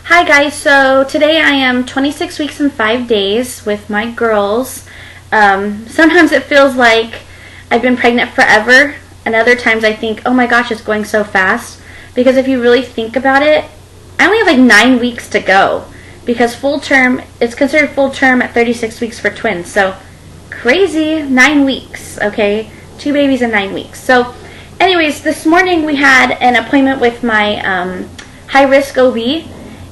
Hi guys, so today I am 26 weeks and 5 days with my girls. Sometimes it feels like I've been pregnant forever, and other times I think, oh my gosh, it's going so fast. Because if you really think about it, I only have like 9 weeks to go. Because full term, it's considered full term at 36 weeks for twins. So crazy, 9 weeks, okay? 2 babies in 9 weeks. So anyways, this morning we had an appointment with my high-risk OB.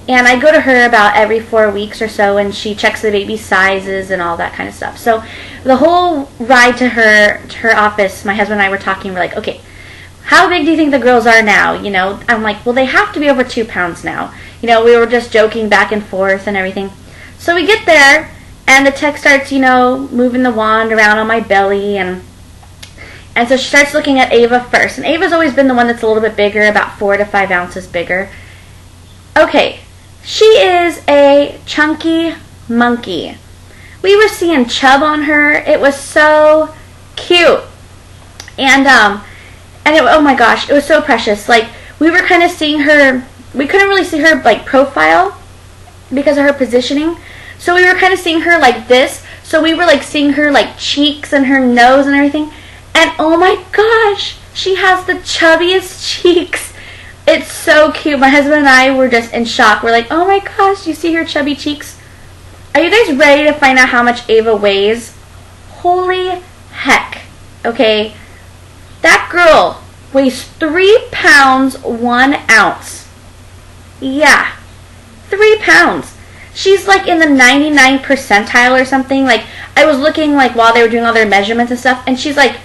And I go to her about every 4 weeks or so, and she checks the baby sizes and all that kind of stuff. So the whole ride to her office, my husband and I were talking. We're like, okay, how big do you think the girls are now? You know, I'm like, well, they have to be over 2 pounds now. You know, we were just joking back and forth and everything. So we get there, and the tech starts, you know, moving the wand around on my belly, and so she starts looking at Ava first. And Ava's always been the one that's a little bit bigger, about 4 to 5 ounces bigger. Okay. She is a chunky monkey. We were seeing chub on her. It was so cute. And oh my gosh, it was so precious. Like, we were kind of seeing her, we couldn't really see her like profile because of her positioning. So we were kind of seeing her like this. So we were like seeing her like cheeks and her nose and everything. And oh my gosh, she has the chubbiest cheeks. It's so cute. My husband and I were just in shock. We're like, oh my gosh, you see her chubby cheeks? Are you guys ready to find out how much Ava weighs? Holy heck. Okay. That girl weighs 3 pounds, 1 ounce. Yeah. 3 pounds. She's like in the 99th percentile or something. Like, I was looking like while they were doing all their measurements and stuff, and she's like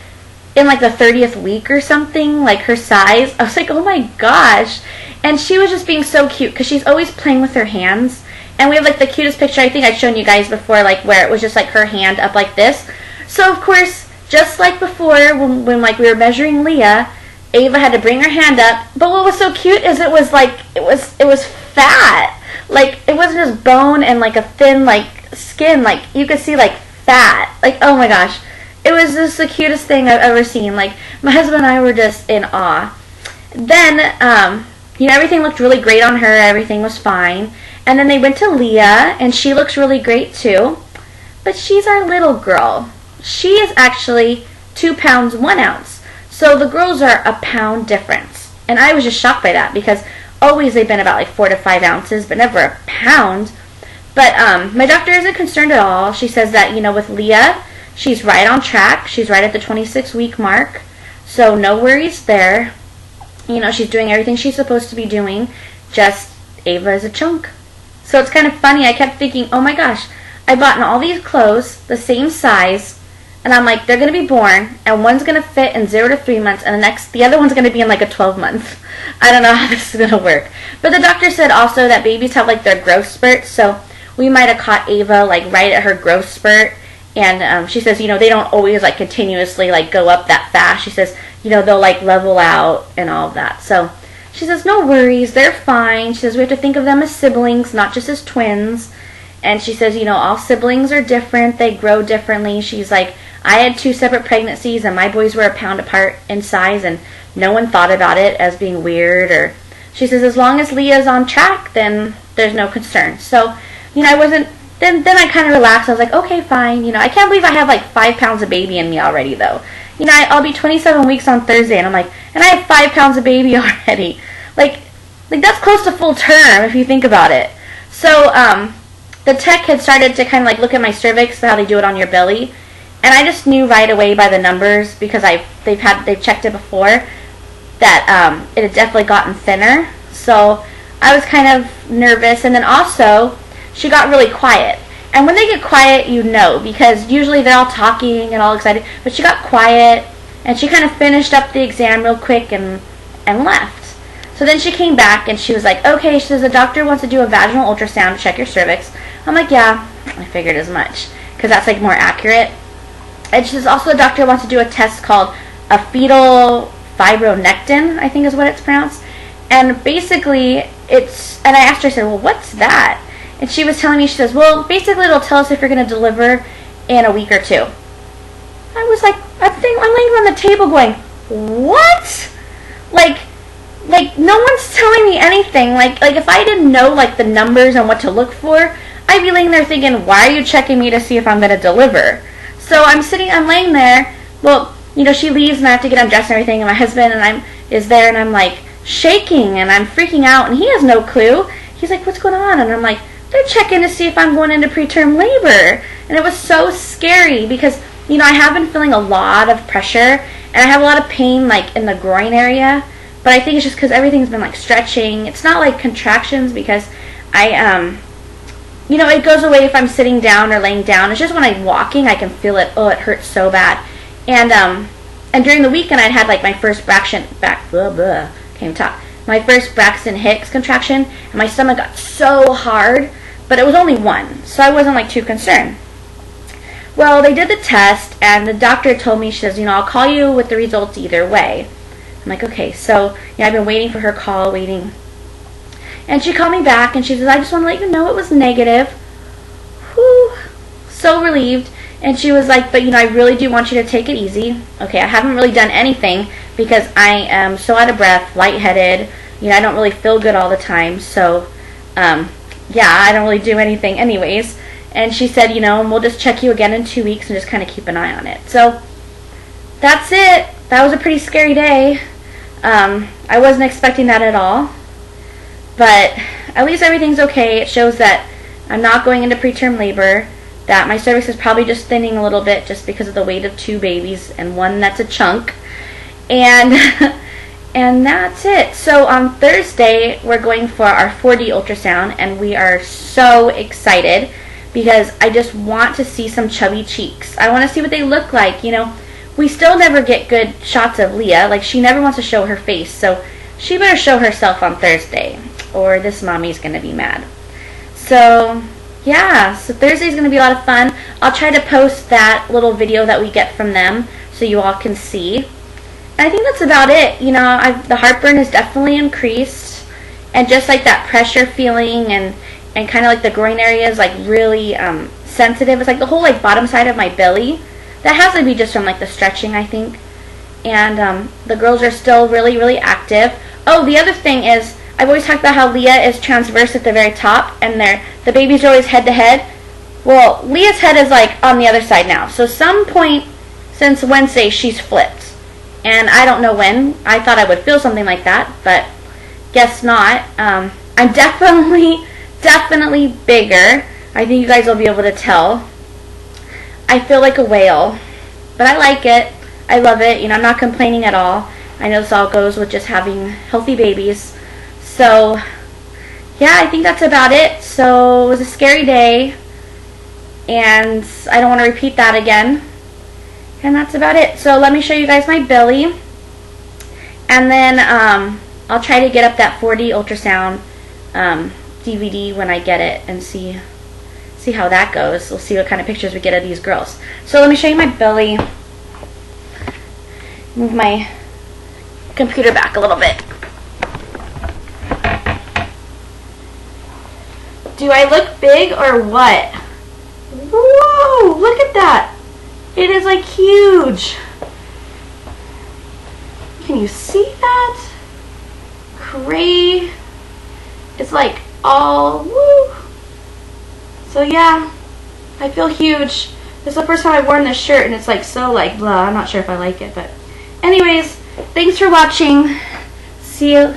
in like the 30th week or something, like her size. I was like, oh my gosh. And she was just being so cute because she's always playing with her hands. And we have like the cutest picture, I think I'd shown you guys before, like where it was just like her hand up like this. So of course, just like before when like we were measuring Leah, Ava had to bring her hand up. But what was so cute is it was like, it was fat. Like, it wasn't just bone and like a thin like skin. Like, you could see like fat. Like, oh my gosh. It was just the cutest thing I've ever seen. Like, my husband and I were just in awe. Then, you know, everything looked really great on her. Everything was fine. And then they went to Leah, and she looks really great too. But she's our little girl. She is actually 2 pounds, 1 ounce. So the girls are a pound difference. And I was just shocked by that because always they've been about like 4 to 5 ounces, but never a pound. But my doctor isn't concerned at all. She says that, you know, with Leah, she's right on track. She's right at the 26-week mark. So no worries there. You know, she's doing everything she's supposed to be doing. Just Ava is a chunk. So it's kind of funny. I kept thinking, oh my gosh, I bought all these clothes, the same size. And I'm like, they're going to be born. And one's going to fit in 0 to 3 months. And the other one's going to be in like a 12 month. I don't know how this is going to work. But the doctor said also that babies have like their growth spurts. So we might have caught Ava like right at her growth spurt. And she says, you know, they don't always like continuously like go up that fast. She says, you know, they'll like level out and all of that. So she says, no worries, they're fine. She says we have to think of them as siblings, not just as twins. And she says, you know, all siblings are different. They grow differently. She's like, I had 2 separate pregnancies, and my boys were a pound apart in size, and no one thought about it as being weird. Or she says, as long as Leah's on track, then there's no concern. So, you know, I wasn't. Then I kind of relaxed. I was like, okay, fine. You know, I can't believe I have like 5 pounds of baby in me already, though. You know, I'll be 27 weeks on Thursday, and I'm like, and I have 5 pounds of baby already. Like that's close to full term if you think about it. So, the tech had started to kind of like look at my cervix, how they do it on your belly, and I just knew right away by the numbers because they've checked it before that it had definitely gotten thinner. So I was kind of nervous, and then also she got really quiet. And when they get quiet, you know, because usually they're all talking and all excited. But she got quiet, and she kind of finished up the exam real quick and left. So then she came back, and she was like, okay, she says the doctor wants to do a vaginal ultrasound to check your cervix. I'm like, yeah, I figured as much, because that's like more accurate. And she says also the doctor wants to do a test called a fetal fibronectin, I think is what it's pronounced. And basically, and I asked her, I said, well, what's that? And she was telling me, she says, well, basically it'll tell us if you're going to deliver in a week or 2. I was like, I'm laying on the table going, what? Like, like, no one's telling me anything. Like if I didn't know, like, the numbers and what to look for, I'd be laying there thinking, why are you checking me to see if I'm going to deliver? So I'm laying there. Well, you know, she leaves and I have to get undressed and everything, and my husband is there, and I'm like shaking and I'm freaking out, and he has no clue. He's like, what's going on? And I'm like, they're checking to see if I'm going into preterm labor. And it was so scary because, you know, I have been feeling a lot of pressure, and I have a lot of pain, like, in the groin area. But I think it's just because everything's been, like, stretching. It's not like contractions because you know, it goes away if I'm sitting down or laying down. It's just when I'm walking, I can feel it. Oh, it hurts so bad. And during the weekend, I'd had, like, my first my first Braxton Hicks contraction, and my stomach got so hard, but it was only one, so I wasn't, like, too concerned. Well, they did the test, and the doctor told me, she says, you know, I'll call you with the results either way. I'm like, okay. So, you know, I've been waiting for her call, waiting. And she called me back, and she says, I just want to let you know it was negative. Whew. So relieved. And she was like, but, you know, I really do want you to take it easy. Okay, I haven't really done anything because I am so out of breath, lightheaded. You know, I don't really feel good all the time. So, yeah, I don't really do anything anyways. And she said, you know, we'll just check you again in 2 weeks and just kind of keep an eye on it. So, that's it. That was a pretty scary day. I wasn't expecting that at all. But at least everything's okay. It shows that I'm not going into preterm labor, that my cervix is probably just thinning a little bit just because of the weight of 2 babies and one that's a chunk. And and that's it. So on Thursday, we're going for our 4D ultrasound, and we are so excited because I just want to see some chubby cheeks. I want to see what they look like. You know, we still never get good shots of Leah. Like, she never wants to show her face, so she better show herself on Thursday, or this mommy's going to be mad. So, yeah, so Thursday's going to be a lot of fun. I'll try to post that little video that we get from them so you all can see. And I think that's about it. You know, the heartburn has definitely increased. And just like that pressure feeling and kind of like the groin area is like really sensitive. It's like the whole like bottom side of my belly. That has to be just from like the stretching, I think. And the girls are still really, really active. Oh, the other thing is, I've always talked about how Leah is transverse at the very top, and the babies are always head to head. Well, Leah's head is like on the other side now. So some point since Wednesday, she's flipped. And I don't know when. I thought I would feel something like that, but guess not. I'm definitely bigger. I think you guys will be able to tell. I feel like a whale, but I like it. I love it. You know, I'm not complaining at all. I know this all goes with just having healthy babies. So, yeah, I think that's about it. So, it was a scary day, and I don't want to repeat that again. And that's about it. So, let me show you guys my belly. And then, I'll try to get up that 4D ultrasound DVD when I get it and see how that goes. We'll see what kind of pictures we get of these girls. So, let me show you my belly. Move my computer back a little bit. Do I look big or what? Whoa, look at that. It is like huge. Can you see that? Gray. It's like all, woo. So yeah, I feel huge. This is the first time I've worn this shirt, and it's like so like blah. I'm not sure if I like it, but anyways, thanks for watching. See you.